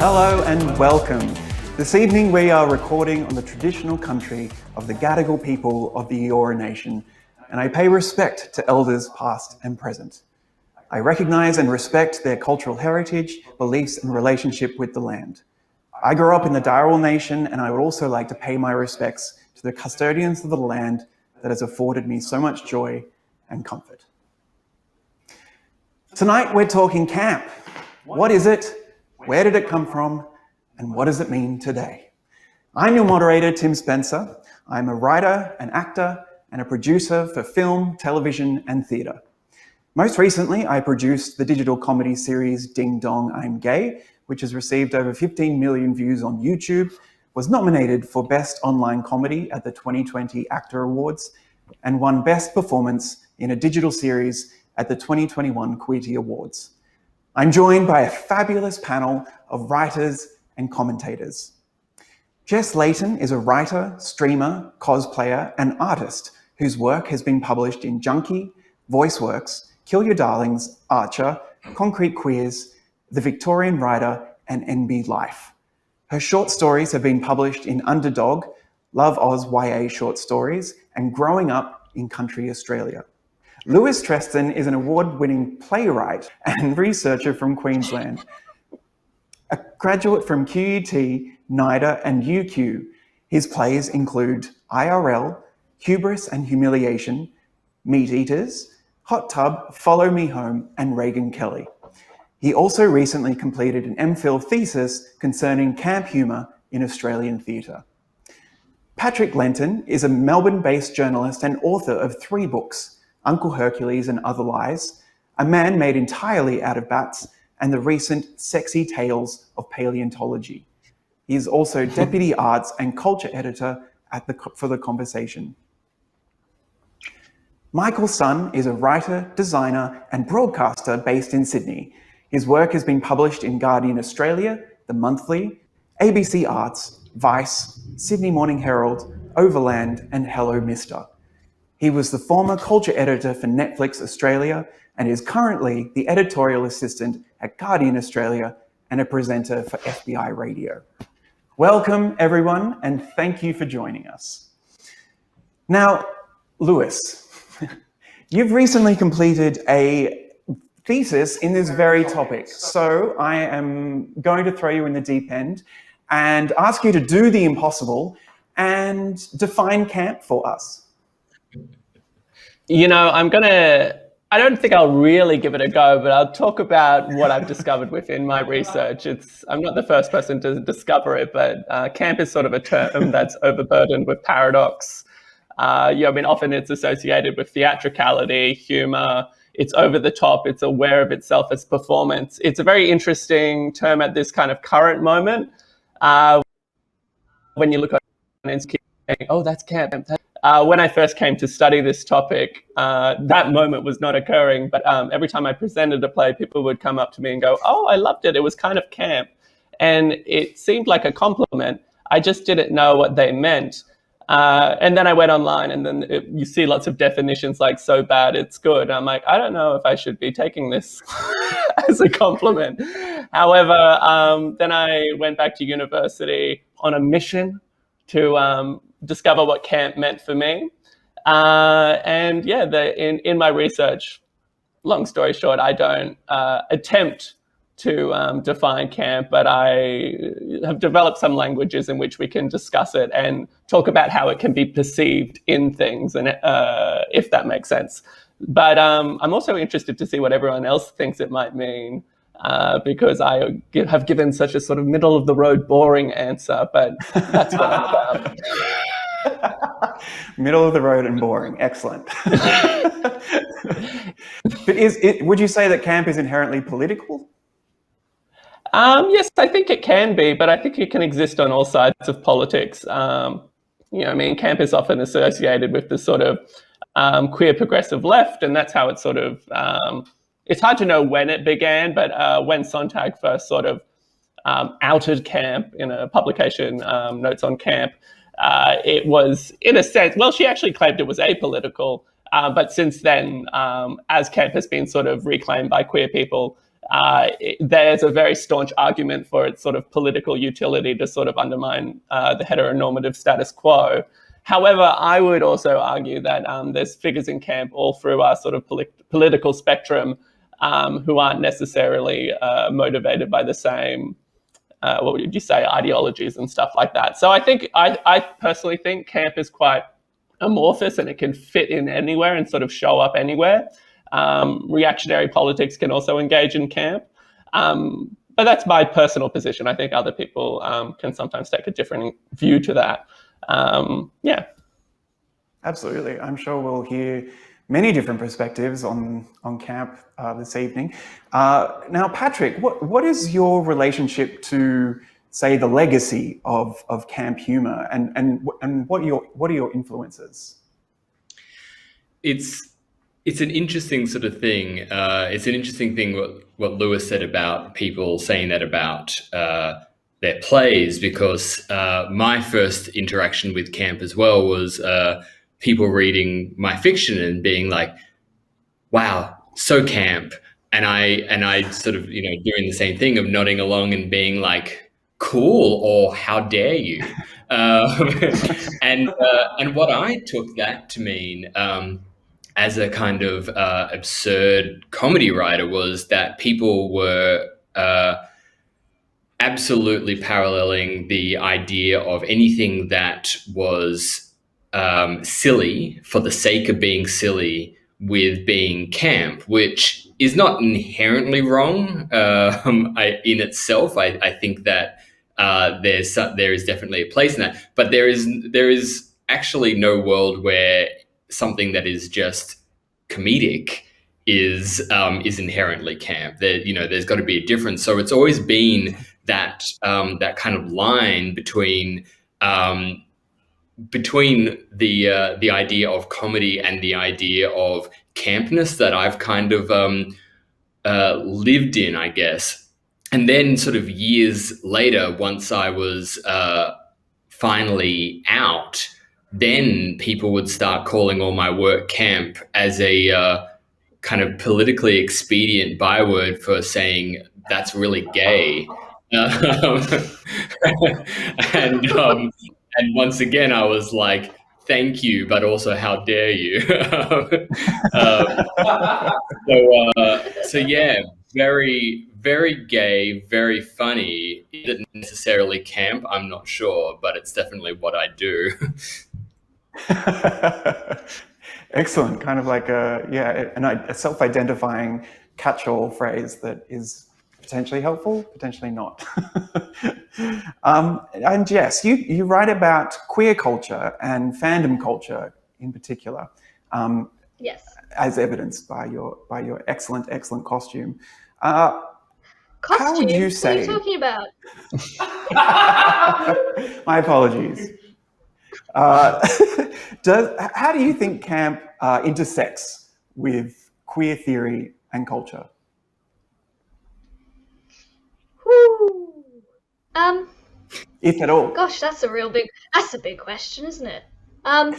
Hello and welcome. This evening we are recording on the traditional country of the Gadigal people of the Eora Nation, and I pay respect to elders past and present. I recognise and respect their cultural heritage, beliefs and relationship with the land. I grew up in the Darawal Nation, and I would also like to pay my respects to the custodians of the land that has afforded me so much joy and comfort. Tonight we're talking camp. What is it? Where did it come from? And what does it mean today? I'm your moderator, Tim Spencer. I'm a writer, an actor, and a producer for film, television, and theatre. Most recently, I produced the digital comedy series Ding Dong, I'm Gay, which has received over 15 million views on YouTube, was nominated for Best Online Comedy at the 2020 Actor Awards, and won Best Performance in a Digital Series at the 2021 Queerty Awards. I'm joined by a fabulous panel of writers and commentators. Jess Layton is a writer, streamer, cosplayer, and artist whose work has been published in Junkie, VoiceWorks, Kill Your Darlings, Archer, Concrete Queers, The Victorian Writer, and NB Life. Her short stories have been published in Underdog, Love Oz YA Short Stories, and Growing Up in Country Australia. Lewis Treston is an award-winning playwright and researcher from Queensland. A graduate from QUT, NIDA and UQ, his plays include IRL, Hubris and Humiliation, Meat Eaters, Hot Tub, Follow Me Home, and Reagan Kelly. He also recently completed an MPhil thesis concerning camp humour in Australian theatre. Patrick Lenton is a Melbourne-based journalist and author of 3 books, Uncle Hercules and Other Lies, A Man Made Entirely Out of Bats, and the recent Sexy Tales of Paleontology. He is also Deputy Arts and Culture Editor for The Conversation. Michael Sun is a writer, designer, and broadcaster based in Sydney. His work has been published in Guardian Australia, The Monthly, ABC Arts, Vice, Sydney Morning Herald, Overland, and Hello Mister. He was the former culture editor for Netflix Australia and is currently the editorial assistant at Guardian Australia and a presenter for FBI Radio. Welcome, everyone, and thank you for joining us. Now, Lewis, you've recently completed a thesis in this very topic, so I am going to throw you in the deep end and ask you to do the impossible and define camp for us. You know, I don't think I'll really give it a go, but I'll talk about what I've discovered within my research. I'm not the first person to discover it, but camp is sort of a term that's overburdened with paradox. Often it's associated with theatricality, humor. It's over the top. It's aware of itself as performance. It's a very interesting term at this kind of current moment. When you look at it, oh, that's camp. When I first came to study this topic, that moment was not occurring. But every time I presented a play, people would come up to me and go, "Oh, I loved it. It was kind of camp." And it seemed like a compliment. I just didn't know what they meant. And then I went online, and then you see lots of definitions like "so bad it's good." I'm like, I don't know if I should be taking this as a compliment. However, then I went back to university on a mission to discover what camp meant for me. In my research, long story short, I don't attempt to define camp, but I have developed some languages in which we can discuss it and talk about how it can be perceived in things, and if that makes sense. But I'm also interested to see what everyone else thinks it might mean, because I have given such a sort of middle of the road, boring answer, but that's what I'm about. Middle of the road and boring. Excellent. But would you say that camp is inherently political? Yes, I think it can be, but I think it can exist on all sides of politics. Camp is often associated with the sort of queer progressive left, and that's how it's sort of, it's hard to know when it began, but when Sontag first sort of outed camp in a publication, Notes on Camp, it was, in a sense, well, she actually claimed it was apolitical, but since then, as camp has been sort of reclaimed by queer people, there's a very staunch argument for its sort of political utility to sort of undermine the heteronormative status quo. However, I would also argue that there's figures in camp all through our sort of political spectrum who aren't necessarily motivated by the same, what would you say, ideologies and stuff like that. So I personally think camp is quite amorphous and it can fit in anywhere and sort of show up anywhere. Reactionary politics can also engage in camp. But that's my personal position. I think other people can sometimes take a different view to that. Yeah. Absolutely. I'm sure we'll hear many different perspectives on camp this evening. Now, Patrick, what is your relationship to, say, the legacy of camp humour, and what are your influences? It's an interesting sort of thing. It's an interesting thing what Lewis said about people saying that about their plays, because my first interaction with camp as well was people reading my fiction and being like, wow, so camp. And I sort of, doing the same thing of nodding along and being like, cool, or how dare you? And what I took that to mean as a kind of absurd comedy writer was that people were absolutely paralleling the idea of anything that was silly for the sake of being silly with being camp, which is not inherently wrong in itself. I think that there is definitely a place in that, but there is actually no world where something that is just comedic is inherently camp. There's got to be a difference. So it's always been that that kind of line between the idea of comedy and the idea of campness that I've kind of lived in, I guess. And then sort of years later, once I was finally out, then people would start calling all my work camp as a kind of politically expedient byword for saying that's really gay. And once again, I was like, thank you, but also how dare you? So yeah, very, very gay, very funny. Is it necessarily camp? I'm not sure, but it's definitely what I do. Excellent. Kind of like a self-identifying catch-all phrase that is potentially helpful, potentially not. And yes, you write about queer culture and fandom culture in particular. Yes. As evidenced by your excellent costume. Costume? How would you say? What are you talking about? My apologies. How do you think camp intersects with queer theory and culture? Whew. If at all. Gosh, that's a big question, isn't it? I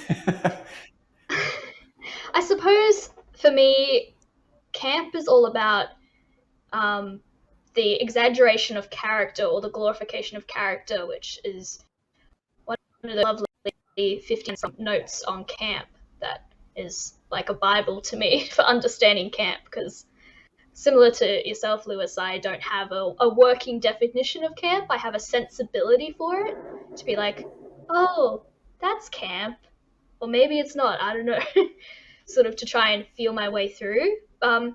suppose for me, camp is all about the exaggeration of character or the glorification of character, which is one of the lovely 15 notes on camp that is like a Bible to me for understanding camp, because similar to yourself, Lewis, I don't have a working definition of camp. I have a sensibility for it to be like, oh, that's camp, or maybe it's not, I don't know, sort of to try and feel my way through. I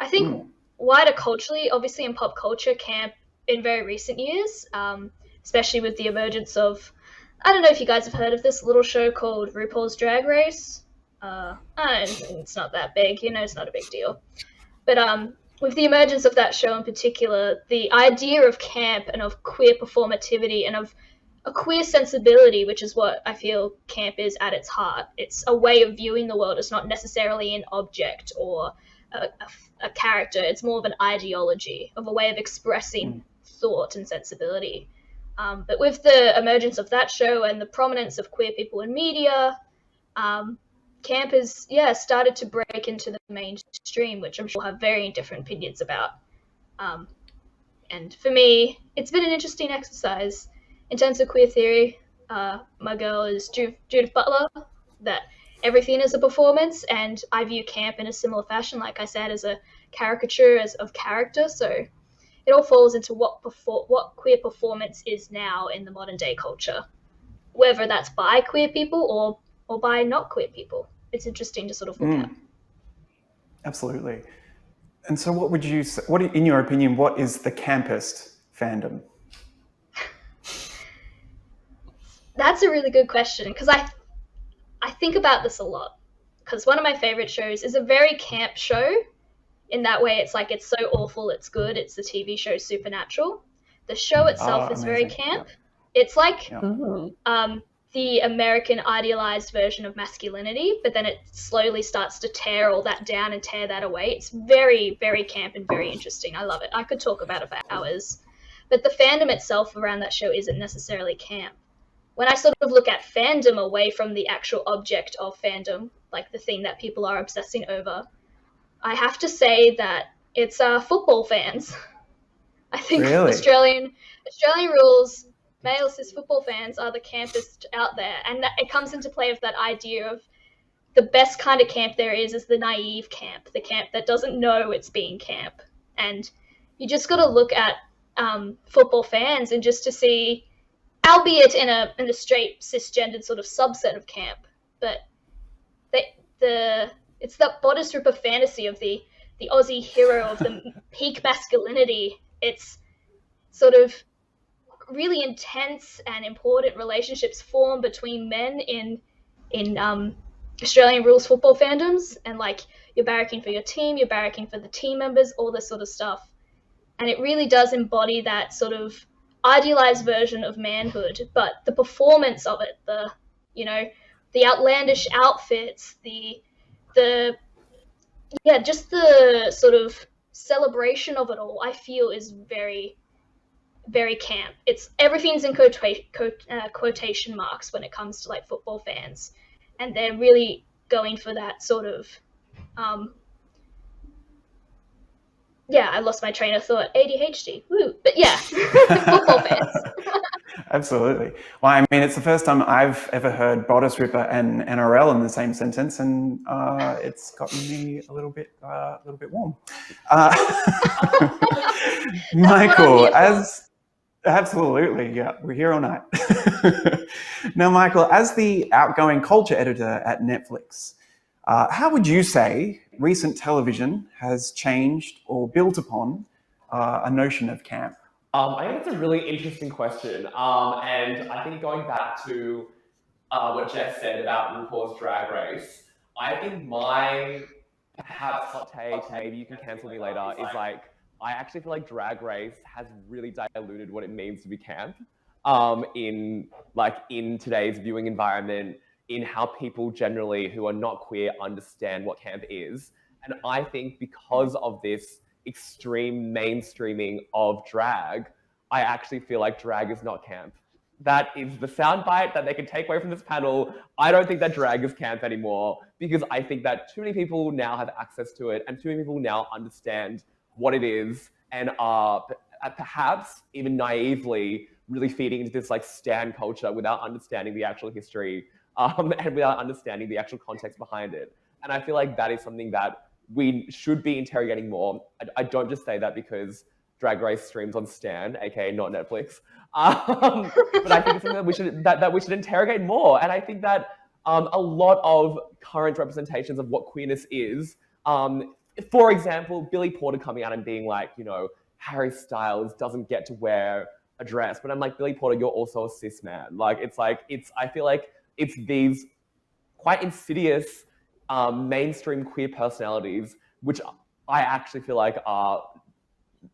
think wider culturally, obviously in pop culture, camp in very recent years, especially with the emergence of, I don't know if you guys have heard of this little show called RuPaul's Drag Race. It's not that big, it's not a big deal. But with the emergence of that show in particular, the idea of camp and of queer performativity and of a queer sensibility, which is what I feel camp is at its heart. It's a way of viewing the world. It's not necessarily an object or a character. It's more of an ideology, of a way of expressing thought and sensibility. But with the emergence of that show and the prominence of queer people in media, camp has started to break into the mainstream, which I'm sure we'll have very different opinions about. And for me, it's been an interesting exercise. In terms of queer theory, my girl is Judith Butler, that everything is a performance, and I view camp in a similar fashion, like I said, as a caricature of character. So it all falls into what queer performance is now in the modern day culture, whether that's by queer people or by not queer people. It's interesting to sort of look at. Absolutely. And so what would you say, in your opinion, what is the campest fandom? That's a really good question, because I think about this a lot, because one of my favorite shows is a very camp show. In that way, it's like, it's so awful it's good. It's the TV show Supernatural. The show itself is very camp. Yep. It's like the American idealized version of masculinity, but then it slowly starts to tear all that down and tear that away. It's very, very camp and very interesting. I love it. I could talk about it for hours. But the fandom itself around that show isn't necessarily camp. When I sort of look at fandom away from the actual object of fandom, like the thing that people are obsessing over, I have to say that it's football fans. I think really? Australian rules, male cis football fans are the campest out there. And it comes into play with that idea of the best kind of camp there is the naive camp, the camp that doesn't know it's being camp. And you just got to look at football fans and just to see, albeit in a straight cisgendered sort of subset of camp, but it's that bodice ripper fantasy of the Aussie hero of the peak masculinity. It's sort of really intense and important relationships form between men in Australian rules football fandoms, and like you're barracking for your team, you're barracking for the team members, all this sort of stuff. And it really does embody that sort of idealized version of manhood, but the performance of it, the outlandish outfits, just the sort of celebration of it all, I feel is very, very camp. It's everything's in quotation marks when it comes to like football fans, and they're really going for that sort of I lost my train of thought. ADHD. Woo. But yeah, football fans. Absolutely. Well, I mean, it's the first time I've ever heard bodice ripper and NRL in the same sentence, and it's gotten me a little bit warm. Michael, absolutely, yeah, we're here all night. Now, Michael, as the outgoing culture editor at Netflix, how would you say recent television has changed or built upon a notion of camp? I think it's a really interesting question. And I think going back to what Jess said about RuPaul's Drag Race, I think my perhaps hot take, maybe you can cancel me later, is like, I actually feel like Drag Race has really diluted what it means to be camp in today's viewing environment, in how people generally who are not queer understand what camp is. And I think because of this extreme mainstreaming of drag, I actually feel like drag is not camp. That is the soundbite that they can take away from this panel. I don't think that drag is camp anymore, because I think that too many people now have access to it, and too many people now understand what it is, and are perhaps even naively really feeding into this like stan culture without understanding the actual history and without understanding the actual context behind it. And I feel like that is something that we should be interrogating more. I don't just say that because Drag Race streams on Stan, aka not Netflix. But I think it's something that we should interrogate more. And I think that a lot of current representations of what queerness is, for example, Billy Porter coming out and being like, Harry Styles doesn't get to wear a dress. But I'm like, Billy Porter, you're also a cis man. I feel like it's these quite insidious mainstream queer personalities, which I actually feel like are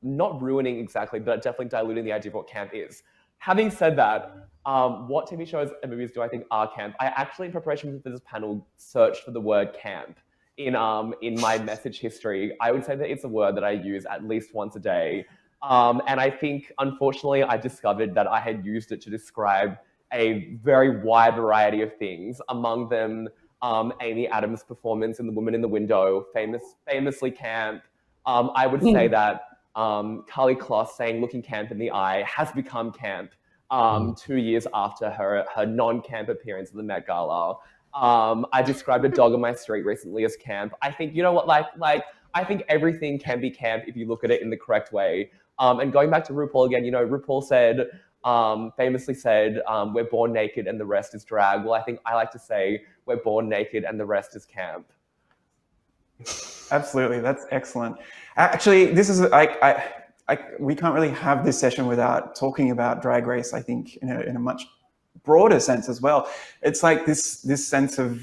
not ruining exactly, but definitely diluting the idea of what camp is. Having said that, what TV shows and movies do I think are camp? I actually, in preparation for this panel, searched for the word camp in my message history. I would say that it's a word that I use at least once a day. And I think, unfortunately, I discovered that I had used it to describe a very wide variety of things, among them Amy Adams' performance in The Woman in the Window, famously camp. I would say that Carly Kloss saying looking camp in the eye has become camp 2 years after her non-camp appearance at the Met Gala. I described a dog on my street recently as camp. I think, you know what, like I think everything can be camp if you look at it in the correct way. And going back to RuPaul again, you know, RuPaul said, famously said, we're born naked and the rest is drag. Well, I think I like to say we're born naked and the rest is camp. Absolutely, that's excellent. Actually, this is we can't really have this session without talking about Drag Race. I think in a much broader sense as well. It's like this sense of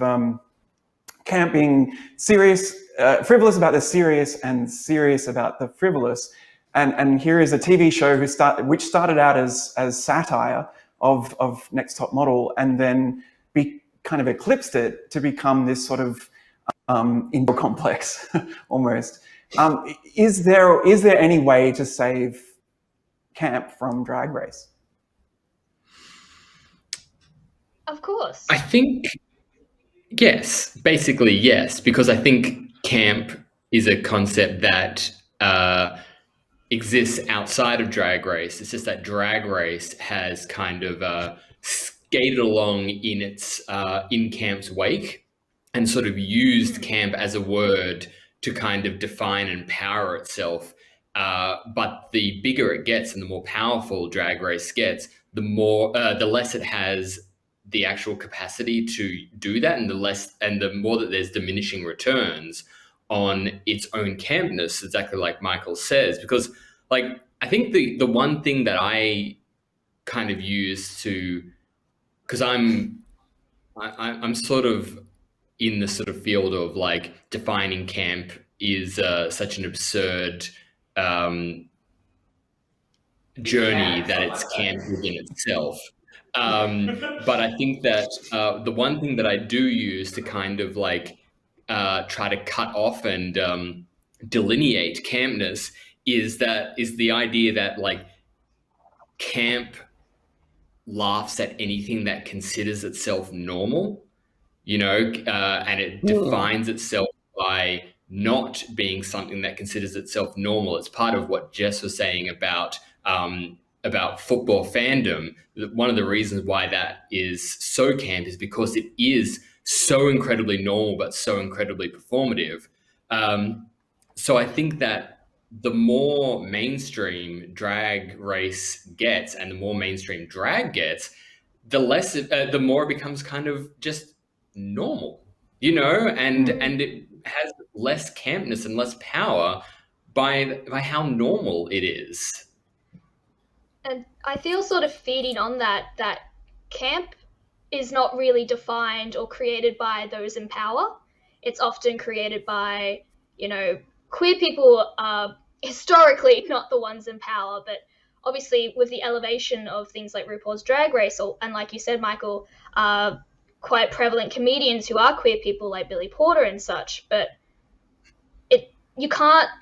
camp being serious, frivolous about the serious, and serious about the frivolous. And here is a TV show which started out as satire of Next Top Model, and then kind of eclipsed it to become this sort of indoor complex almost. Is there any way to save camp from Drag Race? Of course. I think yes, basically yes, because I think camp is a concept that exists outside of Drag Race. It's just that Drag Race has kind of skated along in its in camp's wake, and sort of used camp as a word to kind of define and power itself. But the bigger it gets and the more powerful Drag Race gets, the less it has the actual capacity to do that, and the more that there's diminishing returns on its own campness, exactly like Michael says. Because like I think the one thing that I kind of use to, because I'm sort of in the sort of field of like defining camp is such an absurd journey that it's camp within itself. But I think that the one thing that I do use to kind of like try to cut off and delineate campness is the idea that like camp laughs at anything that considers itself normal, you know, and it defines itself by not being something that considers itself normal. It's part of what Jess was saying about football fandom. One of the reasons why that is so camp is because it is so incredibly normal, but so incredibly performative. So I think that the more mainstream Drag Race gets and the more mainstream drag gets, the more it becomes kind of just normal, you know, and it has less campness and less power by how normal it is. And I feel sort of feeding on that camp is not really defined or created by those in power. It's often created by, you know, queer people are historically not the ones in power, but obviously with the elevation of things like RuPaul's Drag Race, and like you said, Michael, quite prevalent comedians who are queer people like Billy Porter and such, but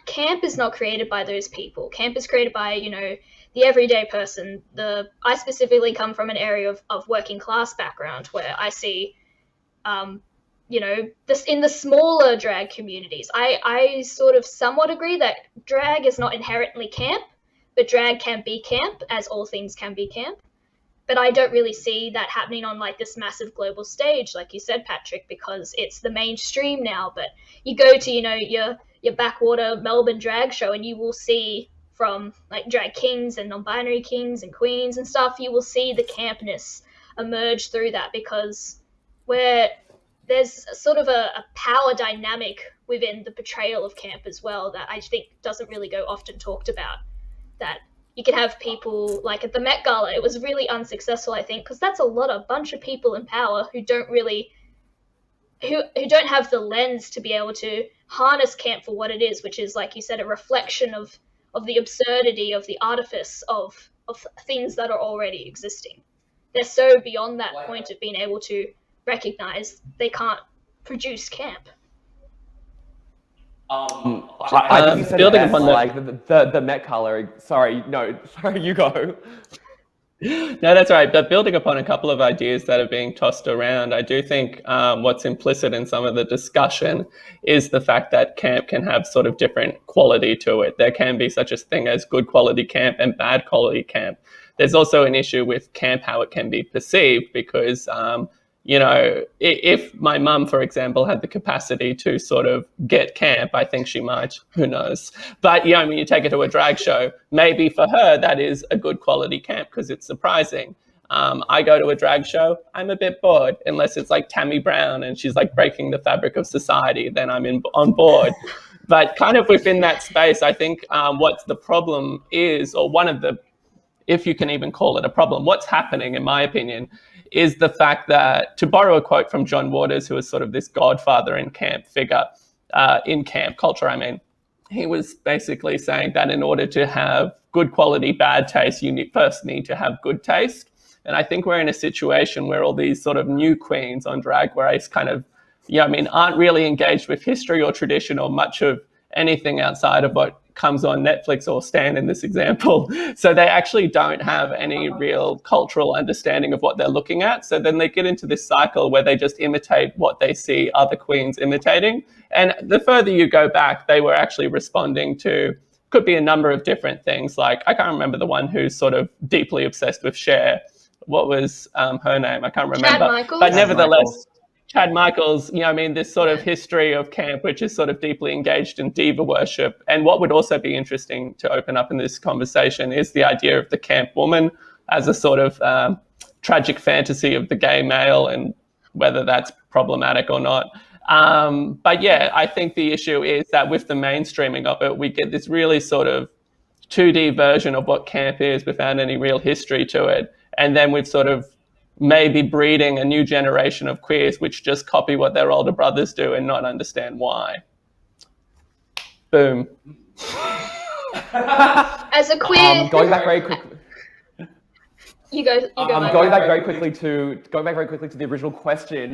camp is not created by those people. Camp is created by, you know, the everyday person. I specifically come from an area of working class background where I see, you know, this in the smaller drag communities. I sort of somewhat agree that drag is not inherently camp, but drag can be camp, as all things can be camp. But I don't really see that happening on like this massive global stage, like you said, Patrick, because it's the mainstream now. But you go to, you know, your backwater Melbourne drag show, and you will see from like drag kings and non-binary kings and queens and stuff, you will see the campness emerge through that, because there's sort of a power dynamic within the portrayal of camp as well that I think doesn't really go often talked about. That you can have people like at the Met Gala, it was really unsuccessful, I think, because that's a bunch of people in power who don't have the lens to be able to harness camp for what it is, which is, like you said, a reflection of the absurdity, of the artifice of things that are already existing. They're so beyond that point of being able to recognize they can't produce camp. I think you said building it best, upon like the Met Gala. Sorry, you go. No, that's right. But building upon a couple of ideas that are being tossed around, I do think what's implicit in some of the discussion is the fact that camp can have sort of different quality to it. There can be such a thing as good quality camp and bad quality camp. There's also an issue with camp, how it can be perceived, because if my mum, for example, had the capacity to sort of get camp, I think she might, who knows. But, when you take her to a drag show, maybe for her, that is a good quality camp because it's surprising. I go to a drag show, I'm a bit bored, unless it's like Tammy Brown and she's like breaking the fabric of society, then I'm on board. But kind of within that space, I think what the problem is, or one of the, if you can even call it a problem, what's happening, in my opinion, is the fact that, to borrow a quote from John Waters, who is sort of this godfather in camp figure, in camp culture, he was basically saying that in order to have good quality bad taste, you first need to have good taste. And I think we're in a situation where all these sort of new queens on Drag Race kind of, aren't really engaged with history or tradition or much of anything outside of what comes on Netflix or Stan in this example. So they actually don't have any real cultural understanding of what they're looking at. So then they get into this cycle where they just imitate what they see other queens imitating. And the further you go back, they were actually responding to, could be a number of different things. Like, I can't remember the one who's sort of deeply obsessed with Cher. What was her name? I can't remember. Chad Michaels? But nevertheless, Chad Michaels, this sort of history of camp, which is sort of deeply engaged in diva worship. And what would also be interesting to open up in this conversation is the idea of the camp woman as a sort of tragic fantasy of the gay male and whether that's problematic or not. But yeah, I think the issue is that with the mainstreaming of it, we get this really sort of 2D version of what camp is without any real history to it. And then we've sort of maybe breeding a new generation of queers which just copy what their older brothers do and not understand why. Boom. As a queer, Going back very quickly. you go. Going back very quickly to the original question.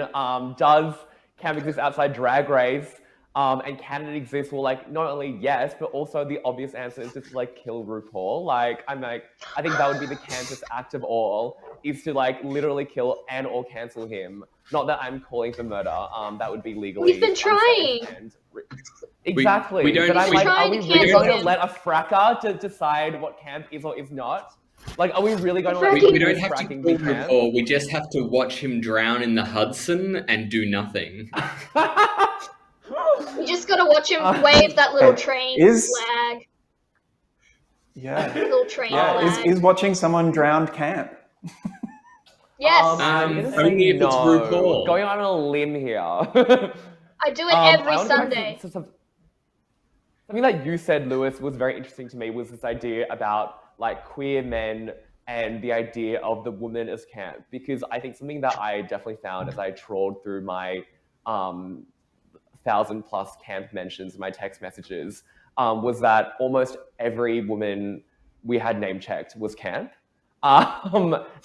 Does camp exist outside Drag Race? And can it exist? Well, not only yes, but also the obvious answer is just to kill RuPaul. I think that would be the campest act of all, is to literally kill and or cancel him. Not that I'm calling for murder. That would be legally. We've been trying. Exactly. We don't. But I'm are we really going to him. let a fracker to decide what camp is or is not? Are we really going to let We don't have to fracking kill be camp? RuPaul. We just have to watch him drown in the Hudson and do nothing. You just gotta watch him wave that little train flag. Yeah. Little train flag. Is watching someone drowned camp? Yes. Only if it's RuPaul. Going on a limb here. I do it every Sunday. Something that you said, Lewis, was very interesting to me, was this idea about queer men and the idea of the woman as camp. Because I think something that I definitely found as I trawled through my 1,000+ camp mentions in my text messages was that almost every woman we had name checked was camp.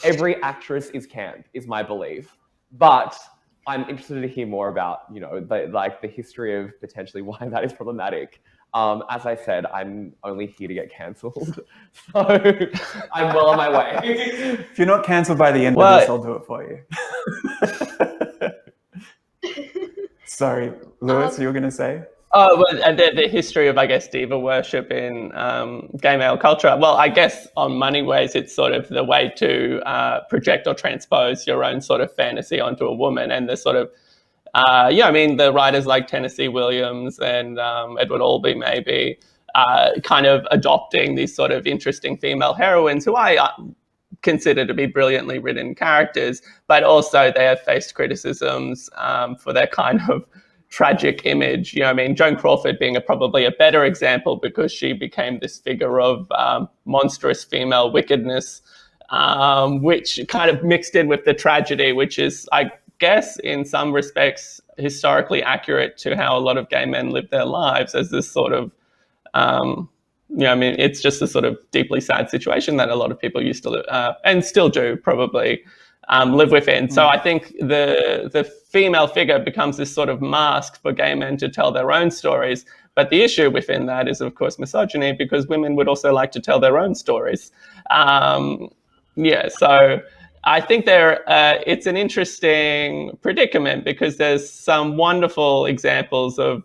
Every actress is camp, is my belief. But I'm interested to hear more about, the history of potentially why that is problematic. As I said, I'm only here to get cancelled. So I'm well on my way. If you're not cancelled by the end of this, I'll do it for you. Sorry, Lewis, you were going to say? Oh, well, the history of, I guess, diva worship in gay male culture. Well, I guess on Money Ways, it's sort of the way to project or transpose your own sort of fantasy onto a woman. And the sort of, the writers like Tennessee Williams and Edward Albee maybe kind of adopting these sort of interesting female heroines who I consider to be brilliantly written characters, but also they have faced criticisms for their kind of tragic image. Joan Crawford being probably a better example because she became this figure of monstrous female wickedness, which kind of mixed in with the tragedy, which is, I guess, in some respects, historically accurate to how a lot of gay men live their lives as this sort of, it's just a sort of deeply sad situation that a lot of people used to live, and still do probably, live within. So I think the female figure becomes this sort of mask for gay men to tell their own stories. But the issue within that is, of course, misogyny, because women would also like to tell their own stories. Yeah, so I think it's an interesting predicament because there's some wonderful examples of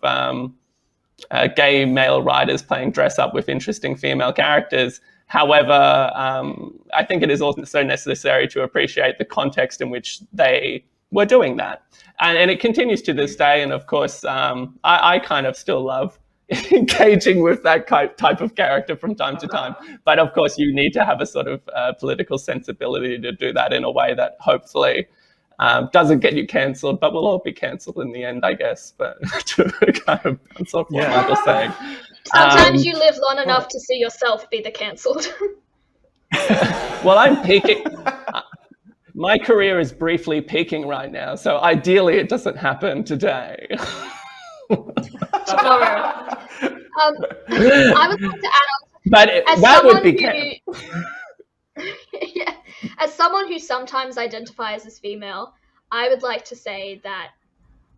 gay male writers playing dress up with interesting female characters. However, I think it is also necessary to appreciate the context in which they were doing that. And it continues to this day. And of course, I kind of still love engaging with that type of character from time to time. But of course, you need to have a sort of political sensibility to do that in a way that hopefully doesn't get you cancelled, but we'll all be cancelled in the end, I guess. But to kind of bounce off what Michael's saying. Sometimes you live long enough to see yourself be the cancelled. Well, I'm peaking. My career is briefly peaking right now, so ideally it doesn't happen today. Tomorrow. I would like to add on. But that would be yeah, as someone who sometimes identifies as female, I would like to say that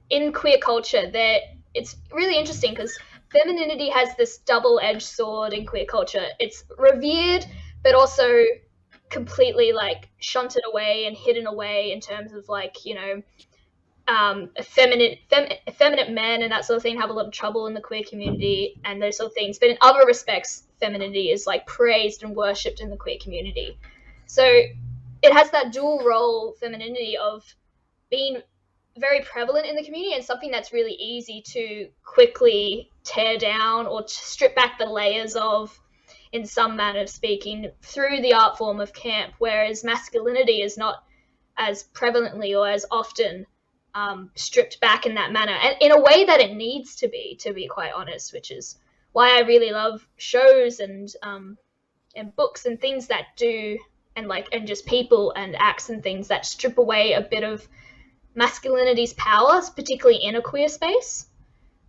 in queer culture, it's really interesting because femininity has this double-edged sword in queer culture. It's revered, but also completely like shunted away and hidden away in terms of like, you know, effeminate men and that sort of thing have a lot of trouble in the queer community and those sort of things. But in other respects, femininity is like praised and worshipped in the queer community. So it has that dual role, femininity, of being very prevalent in the community and something that's really easy to quickly tear down or to strip back the layers of, in some manner of speaking, through the art form of camp, whereas masculinity is not as prevalently or as often stripped back in that manner, and in a way that it needs to be quite honest, which is why I really love shows and books and things that do, and just people and acts and things that strip away a bit of masculinity's power, particularly in a queer space.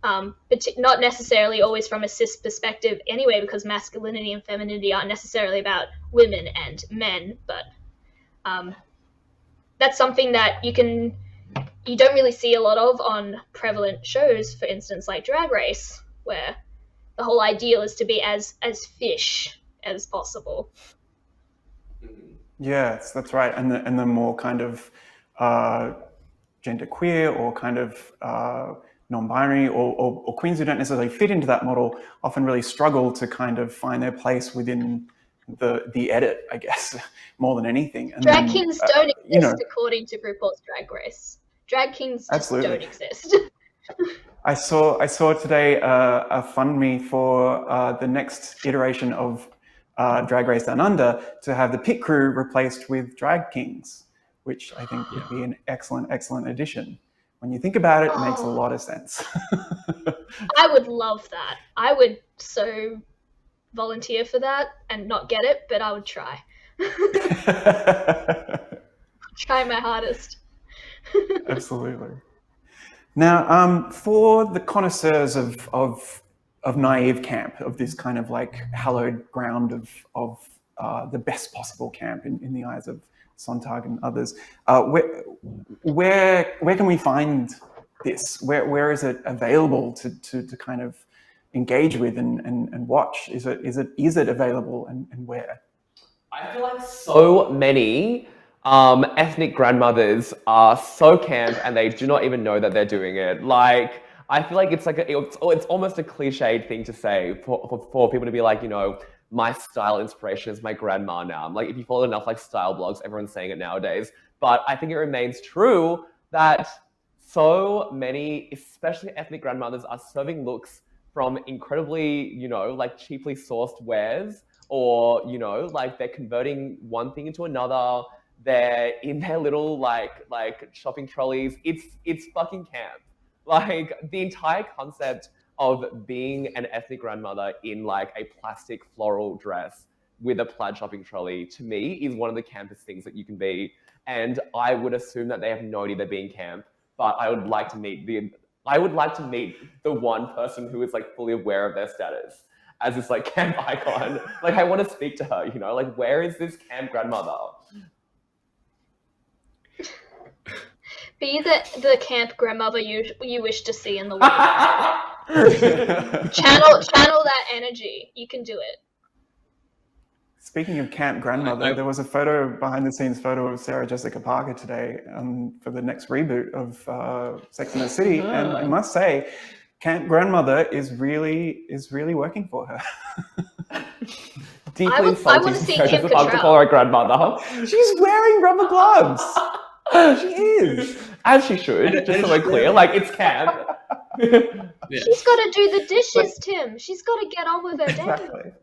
But not necessarily always from a cis perspective anyway, because masculinity and femininity aren't necessarily about women and men, but that's something that you don't really see a lot of on prevalent shows, for instance, like Drag Race, where the whole ideal is to be as fish as possible. Yes, that's right. And the more kind of genderqueer or kind of non-binary or queens who don't necessarily fit into that model often really struggle to kind of find their place within the edit, I guess, more than anything. And drag kings don't exist according to RuPaul's Drag Race. Drag kings just don't exist. I saw today a FundMe for the next iteration of Drag Race Down Under to have the pit crew replaced with drag kings, which I think would be an excellent addition. When you think about it, it makes a lot of sense. I would love that. I would so volunteer for that and not get it, but I would try. Try my hardest. Absolutely. Now, for the connoisseurs of naive camp, of this kind of like hallowed ground of the best possible camp in the eyes of Sontag and others, where can we find this? Where is it available to kind of engage with and watch? Is it available and where? I feel like so many ethnic grandmothers are so camp and they do not even know that they're doing it. Like, I feel like it's almost a cliched thing to say for people to be like, you know, my style inspiration is my grandma now. I'm like, if you follow enough like style blogs, everyone's saying it nowadays. But I think it remains true that so many, especially ethnic grandmothers, are serving looks from incredibly, you know, like cheaply sourced wares, or, you know, like they're converting one thing into another. They're in their little like shopping trolleys. It's fucking camp. Like, the entire concept of being an ethnic grandmother in like a plastic floral dress with a plaid shopping trolley, to me, is one of the campest things that you can be. And I would assume that they have no idea they're being camp, but I would like to meet the one person who is like fully aware of their status as this like camp icon. Like, I want to speak to her, you know, like, where is this camp grandmother? Be the camp grandmother you wish to see in the world. Channel that energy. You can do it. Speaking of camp grandmother, there was a behind the scenes photo of Sarah Jessica Parker today for the next reboot of Sex and the City, and I must say, camp grandmother is really working for her. Deeply insulting. I want to see Sarah Kim Jessica Parker to Cattrall. call her grandmother. She's wearing rubber gloves. She is. As she should, just so we're clear. Like, it's camp. Yeah. She's got to do the dishes, Tim. She's got to get on with her day. Exactly.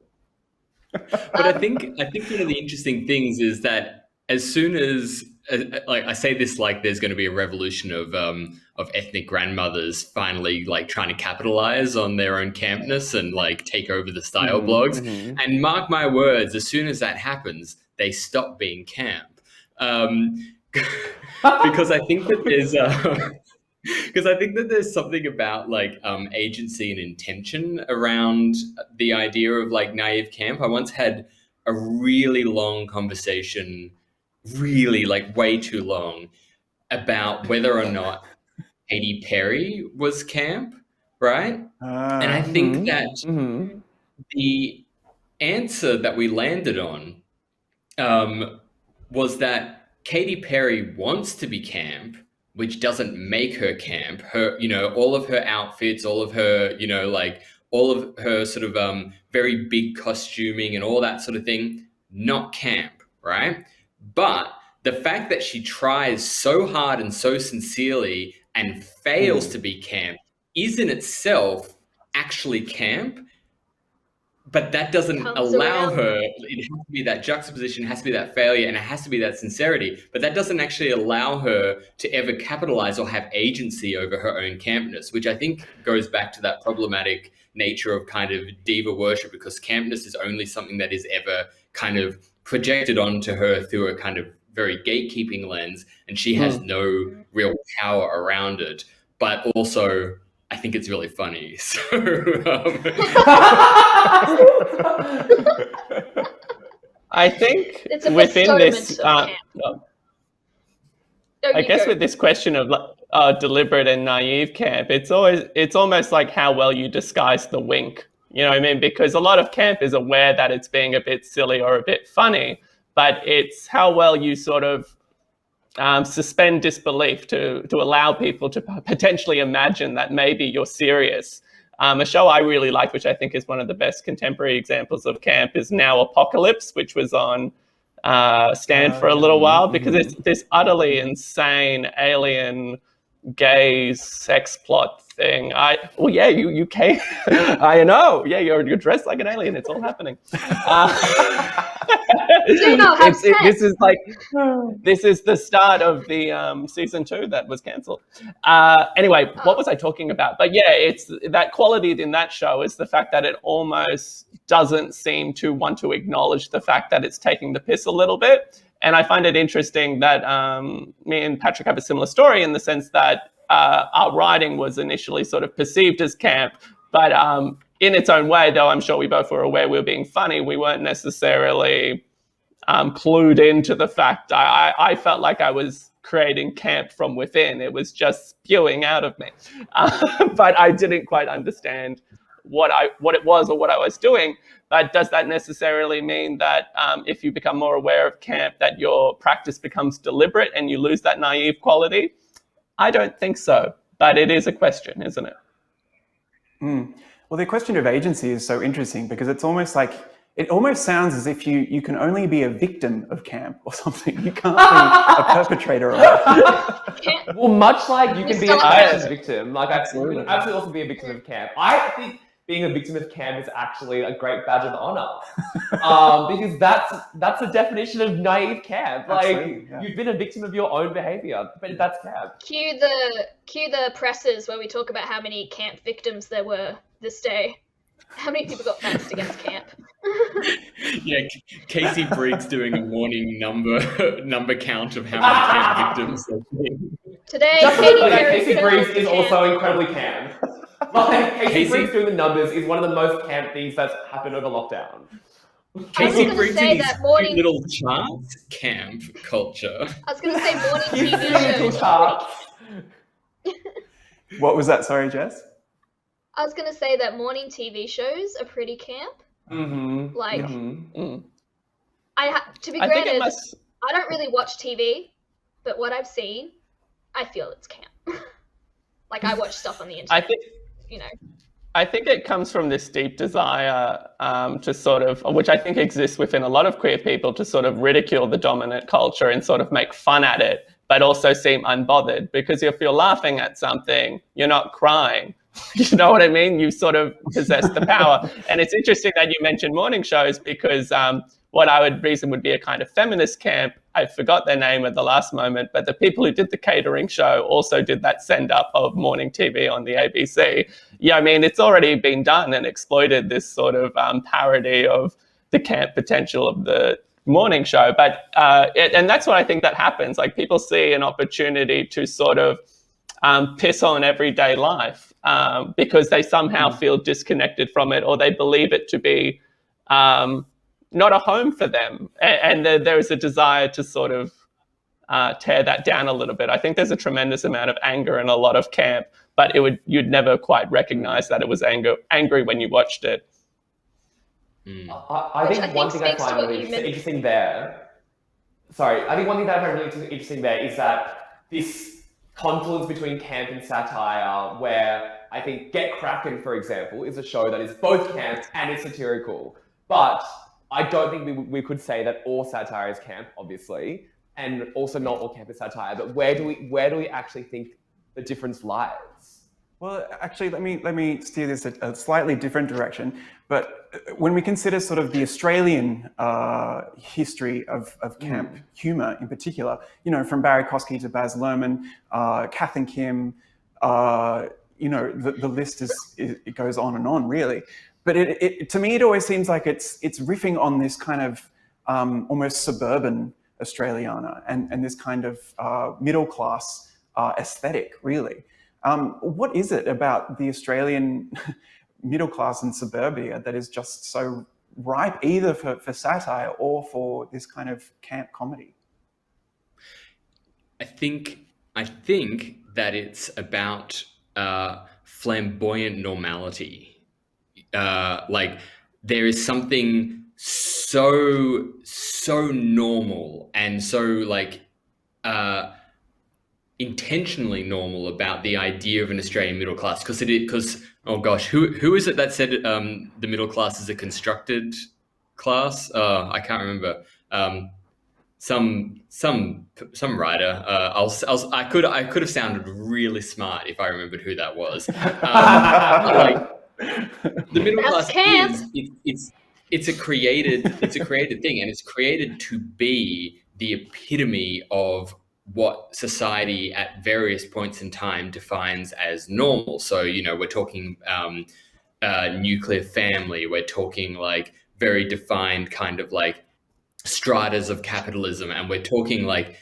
But I think one of the interesting things is that as soon as like I say this, like there's going to be a revolution of ethnic grandmothers finally like trying to capitalize on their own campness and like take over the style blogs. And mark my words, as soon as that happens, they stop being camp. Because I think that there's something about like agency and intention around the idea of like naive camp. I once had a really long conversation, really like way too long, about whether or not Katy Perry was camp, right? And I think that the answer that we landed on was that Katy Perry wants to be camp, which doesn't make her camp. Her, you know, all of her outfits, all of her, you know, like all of her sort of very big costuming and all that sort of thing, not camp, right? But the fact that she tries so hard and so sincerely and fails to be camp is in itself actually camp. But that doesn't allow her, it has to be that juxtaposition, it has to be that failure, and it has to be that sincerity. But that doesn't actually allow her to ever capitalize or have agency over her own campness, which I think goes back to that problematic nature of kind of diva worship, because campness is only something that is ever kind of projected onto her through a kind of very gatekeeping lens, and she has no real power around it. But also, I think it's really funny. So, I think It's a within this, bestowment of camp. I guess with this question of deliberate and naive camp, it's almost like how well you disguise the wink. You know what I mean? Because a lot of camp is aware that it's being a bit silly or a bit funny, but it's how well you sort of suspend disbelief to allow people to potentially imagine that maybe you're serious. A show I really like, which I think is one of the best contemporary examples of camp, is Now Apocalypse, which was on Stan for a little while, because it's this utterly insane alien gay sex plot thing. You came. I know. Yeah, you're dressed like an alien. It's all happening. This is the start of the season 2 that was cancelled. Anyway, what was I talking about? But yeah, it's that quality in that show is the fact that it almost doesn't seem to want to acknowledge the fact that it's taking the piss a little bit. And I find it interesting that me and Patrick have a similar story in the sense that our writing was initially sort of perceived as camp, but in its own way, though I'm sure we both were aware we were being funny, we weren't necessarily clued into the fact. I felt like I was creating camp from within. It was just spewing out of me. But I didn't quite understand what it was or what I was doing. But does that necessarily mean that if you become more aware of camp, that your practice becomes deliberate and you lose that naive quality? I don't think so, but it is a question, isn't it? Well, the question of agency is so interesting because it's almost like, it almost sounds as if you can only be a victim of camp or something. You can't be a perpetrator of it. Well, much like you can be an active victim, like you can absolutely also be a victim of camp. I think being a victim of camp is actually a great badge of honor, because that's the definition of naive camp. Like you've been a victim of your own behavior, but that's camp. Cue the presses where we talk about how many camp victims there were this day. How many people got fenced against camp? Yeah, Casey Briggs doing a morning number count of how many camp victims there been. Today, Casey Briggs is also incredibly camp. Like, Casey Briggs doing the numbers is one of the most camp things that's happened over lockdown. Casey Briggs and his cute little charts, camp culture. I was going to say morning TV shows. What was that? Sorry, Jess? I was going to say that morning TV shows are pretty camp. To be I think it granted, must. I don't really watch TV, but what I've seen, I feel it's camp. Like I watch stuff on the internet. I think. You know. I think it comes from this deep desire to sort of, which I think exists within a lot of queer people, to sort of ridicule the dominant culture and sort of make fun at it, but also seem unbothered. Because if you're laughing at something, you're not crying. You know what I mean? You sort of possess the power. And it's interesting that you mentioned morning shows, because what I would reason would be a kind of feminist camp. I forgot their name at the last moment, but the people who did the catering show also did that send up of morning TV on the ABC. Yeah, I mean, it's already been done and exploited, this sort of parody of the camp potential of the morning show. But and that's what I think that happens. Like, people see an opportunity to sort of piss on everyday life because they somehow feel disconnected from it, or they believe it to be not a home for them. And there is a desire to sort of tear that down a little bit. I think there's a tremendous amount of anger in a lot of camp, but you'd never quite recognize that it was angry when you watched it. I think one thing I find really interesting there. Sorry, I think one thing that I find really interesting there is that this confluence between camp and satire, where I think Get Kraken, for example, is a show that is both camp and it's satirical. But I don't think we could say that all satire is camp, obviously, and also not all camp is satire. But where do we actually think the difference lies? Well, actually, let me steer this a slightly different direction. But when we consider sort of the Australian history of camp humour in particular, you know, from Barry Kosky to Baz Luhrmann, Kath and Kim, you know, the list it goes on and on, really. But to me, it always seems like it's riffing on this kind of almost suburban Australiana and this kind of middle class aesthetic, really. What is it about the Australian middle class and suburbia that is just so ripe either for satire or for this kind of camp comedy? I think that it's about flamboyant normality. Like, there is something so normal and so like intentionally normal about the idea of an Australian middle class, because oh gosh, who is it that said the middle class is a constructed class? I can't remember. Some writer. I could have sounded really smart if I remembered who that was. Like, the middle class it's a created thing, and it's created to be the epitome of what society at various points in time defines as normal. So, you know, we're talking nuclear family, we're talking like very defined kind of like stratas of capitalism, and we're talking like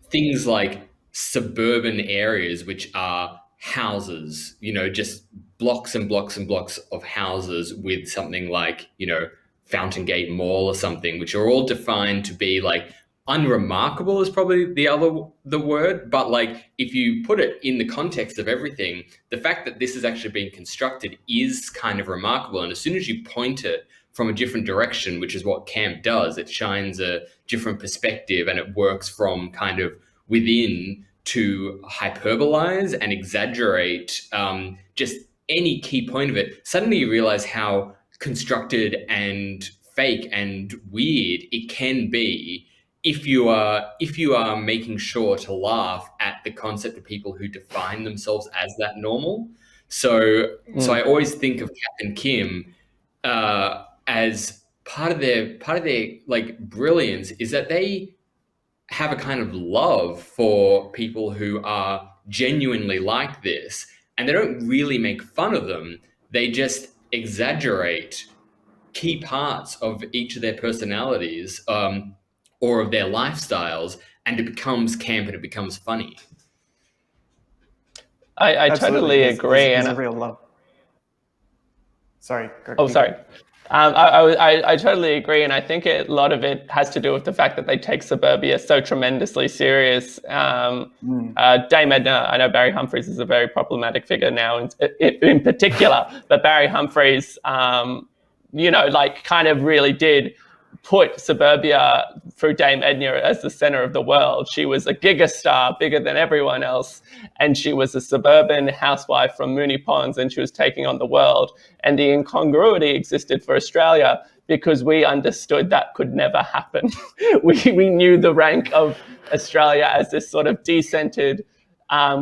things like suburban areas, which are houses, you know, just blocks and blocks and blocks of houses with something like, you know, Fountain Gate Mall or something, which are all defined to be like unremarkable is probably the word, but like if you put it in the context of everything, the fact that this is actually being constructed is kind of remarkable. And as soon as you point it from a different direction, which is what camp does, it shines a different perspective and it works from kind of within to hyperbolize and exaggerate just any key point of it. Suddenly you realize how constructed and fake and weird it can be if you are making sure to laugh at the concept of people who define themselves as that normal. So I always think of Kath and Kim as part of their like brilliance is that they have a kind of love for people who are genuinely like this, and they don't really make fun of them. They just exaggerate key parts of each of their personalities or of their lifestyles, and it becomes camp and it becomes funny. I totally agree. There's a real love. Sorry. Sorry. I totally agree, and I think a lot of it has to do with the fact that they take suburbia so tremendously serious. Dame Edna, I know Barry Humphries is a very problematic figure now in particular, but Barry Humphries, you know, like kind of really did put suburbia through Dame Edna as the center of the world. She was a gigastar, bigger than everyone else, and she was a suburban housewife from Moonee Ponds, and she was taking on the world. And the incongruity existed for Australia because we understood that could never happen. we knew the rank of Australia as this sort of decentered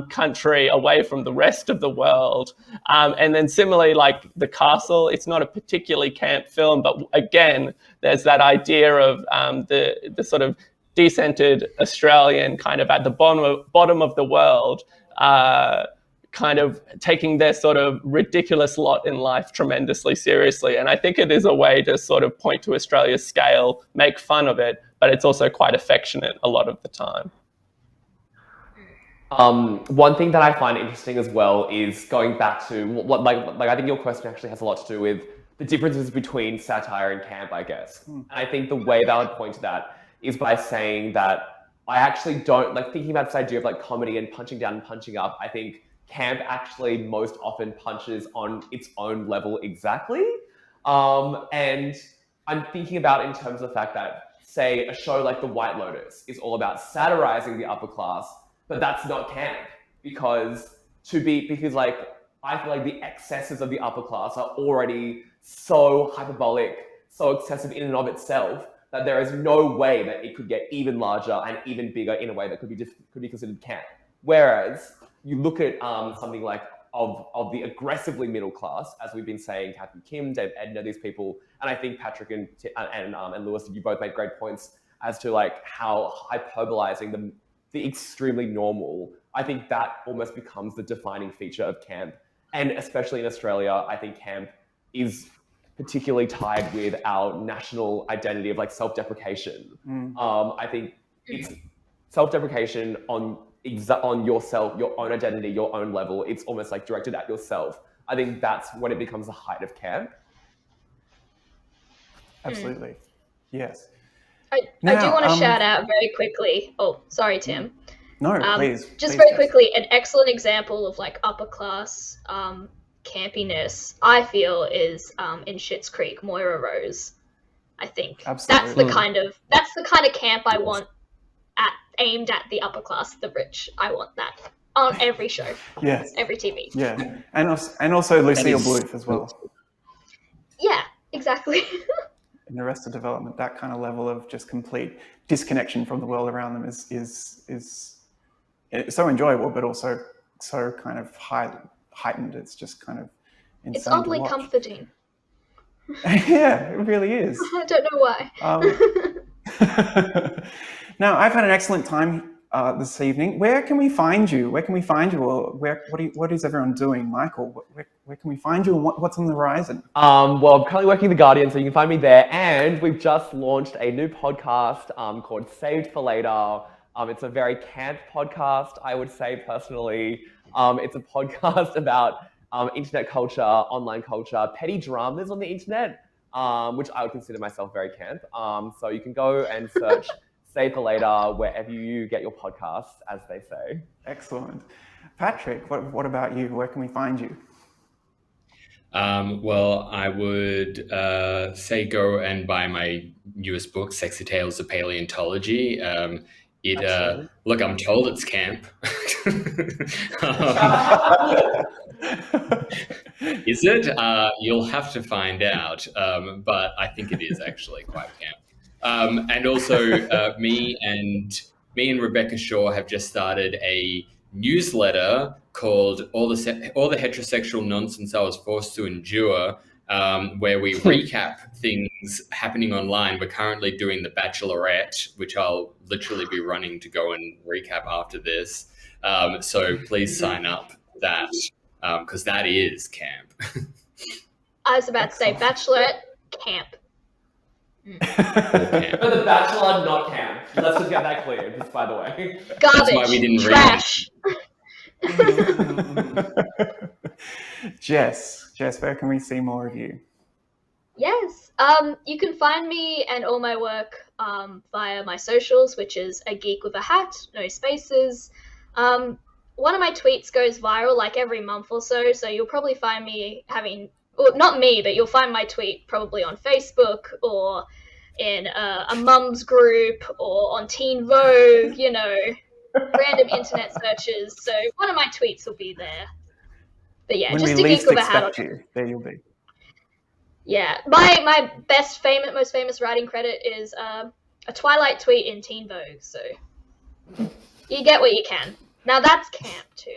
country away from the rest of the world. And then similarly, like The Castle, it's not a particularly camp film, but again, there's that idea of the sort of decentered Australian kind of at the bottom of the world, kind of taking their sort of ridiculous lot in life tremendously seriously. And I think it is a way to sort of point to Australia's scale, make fun of it, but it's also quite affectionate a lot of the time. One thing that I find interesting as well is going back to what, like I think your question actually has a lot to do with the differences between satire and camp, I guess. And I think the way that I would point to that is by saying that I actually don't, like thinking about this idea of like comedy and punching down and punching up, I think camp actually most often punches on its own level exactly. And I'm thinking about in terms of the fact that, say, a show like The White Lotus is all about satirizing the upper class, but that's not camp, because like I feel like the excesses of the upper class are already so hyperbolic, so excessive in and of itself, that there is no way that it could get even larger and even bigger in a way that could be considered camp. Whereas you look at something like of the aggressively middle class, as we've been saying, Kathy Kim, Dave Edna, these people, and I think Patrick and Lewis, you both made great points as to like how hyperbolizing the extremely normal, I think that almost becomes the defining feature of camp. And especially in Australia, I think camp is particularly tied with our national identity of like self-deprecation. I think it's self-deprecation on yourself, your own identity, your own level. It's almost like directed at yourself. I think that's when it becomes the height of camp. Absolutely. Yes. I do want to shout out very quickly. Oh, sorry, Tim. No, please. Just please, very Jess. quickly, an excellent example of like upper class campiness, I feel, is in Schitt's Creek, Moira Rose. I think Absolutely. that's the kind of camp I want aimed at the upper class, the rich. I want that on every show. Yes. Every TV. Yeah, and also Lucille Bluth as well. Yeah, exactly. In Arrested Development, that kind of level of just complete disconnection from the world around them is it's so enjoyable, but also so kind of heightened. It's just kind of insane. It's oddly to watch. comforting. Yeah, it really is. I don't know why. Now, I've had an excellent time this evening. Where can we find you? Or what is everyone doing? Michael, where can we find you, and what's on the horizon? Well, I'm currently working The Guardian, so you can find me there. And we've just launched a new podcast called Saved for Later. It's a very camp podcast, I would say personally. It's a podcast about internet culture, online culture, petty dramas on the internet, which I would consider myself very camp. So you can go and search Save for Later wherever you get your podcasts, as they say. Excellent. Patrick, what about you? Where can we find you? Well, I would say go and buy my newest book, Sexy Tales of Paleontology. Look, I'm told it's camp. Is it? You'll have to find out. But I think it is actually quite camp. And also, me and Rebecca Shaw have just started a newsletter called All the Heterosexual Nonsense I Was Forced to Endure, where we recap things happening online. We're currently doing The Bachelorette, which I'll literally be running to go and recap after this. So please sign up for that, because that is camp. I was about to say Bachelorette, camp. But The Bachelor, not camp. Let's just get that clear, just by the way. Garbage, That's why we didn't trash. Jess, where can we see more of you? Yes, you can find me and all my work via my socials, which is A Geek with a Hat, no spaces. One of my tweets goes viral like every month or so you'll probably find me having, well, not me, but you'll find my tweet probably on Facebook or in a mum's group or on Teen Vogue, you know, random internet searches. So one of my tweets will be there. But yeah, When just we to least geek with a hat on. expect you, there you'll be. Yeah, my most famous writing credit is a Twilight tweet in Teen Vogue. So you get what you can. Now that's camp too.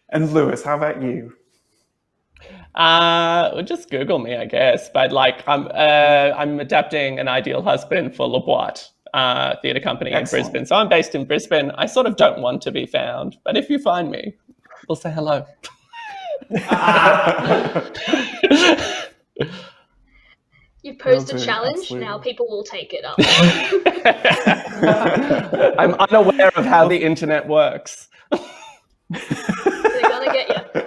And Lewis, how about you? Well, just Google me, I guess. But like, I'm adapting An Ideal Husband for Le Boite theatre company Excellent. in Brisbane. So I'm based in Brisbane. I sort of don't want to be found, but if you find me, we'll say hello. You posed Will a do, challenge. absolutely. Now people will take it up. I'm unaware of how the internet works. They're gonna get you.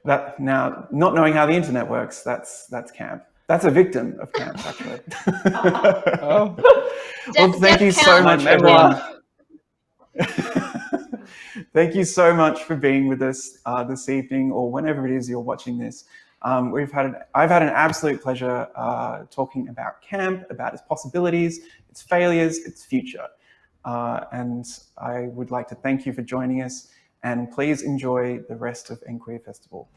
That now, not knowing how the internet works, that's camp. That's a victim of camp, actually. Oh. Well, thank you so much, everyone. Thank you so much for being with us this evening, or whenever it is you're watching this. I've had an absolute pleasure talking about camp, about its possibilities, its failures, its future. And I would like to thank you for joining us, and please enjoy the rest of EnQueer Festival.